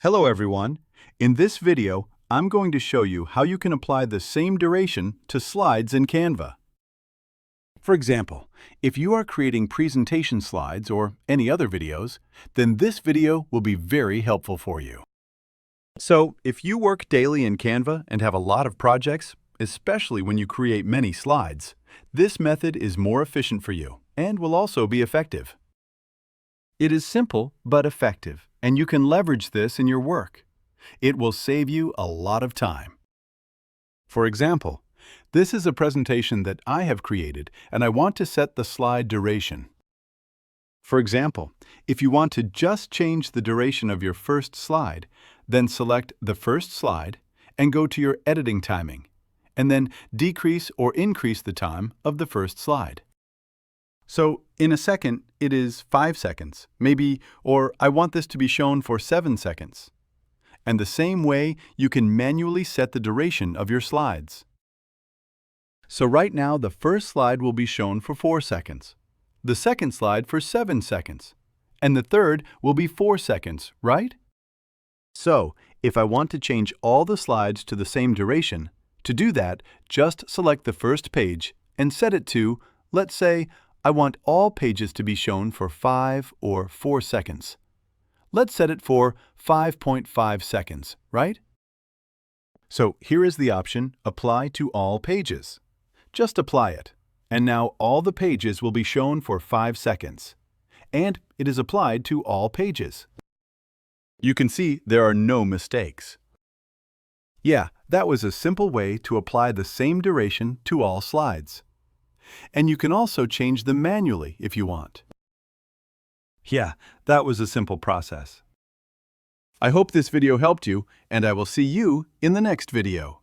Hello everyone. In this video, I'm going to show you how you can apply the same duration to slides in Canva. For example, if you are creating presentation slides or any other videos, then this video will be very helpful for you. So, if you work daily in Canva and have a lot of projects, especially when you create many slides, this method is more efficient for you and will also be effective. It is simple but effective, and you can leverage this in your work. It will save you a lot of time. For example, this is a presentation that I have created, and I want to set the slide duration. For example, if you want to just change the duration of your first slide, then select the first slide and go to your editing timing, and then decrease or increase the time of the first slide. So, in a second, it is 5 seconds, maybe, or I want this to be shown for 7 seconds. And the same way, you can manually set the duration of your slides. So right now, the first slide will be shown for 4 seconds, the second slide for 7 seconds, and the third will be 4 seconds, right? So, if I want to change all the slides to the same duration, to do that, just select the first page and set it to, let's say, I want all pages to be shown for 5 or 4 seconds. Let's set it for 5.5 seconds, right? So here is the option, Apply to all pages. Just apply it. And now all the pages will be shown for 5 seconds. And it is applied to all pages. You can see there are no mistakes. Yeah, that was a simple way to apply the same duration to all slides. And you can also change them manually if you want. Yeah, that was a simple process. I hope this video helped you, and I will see you in the next video.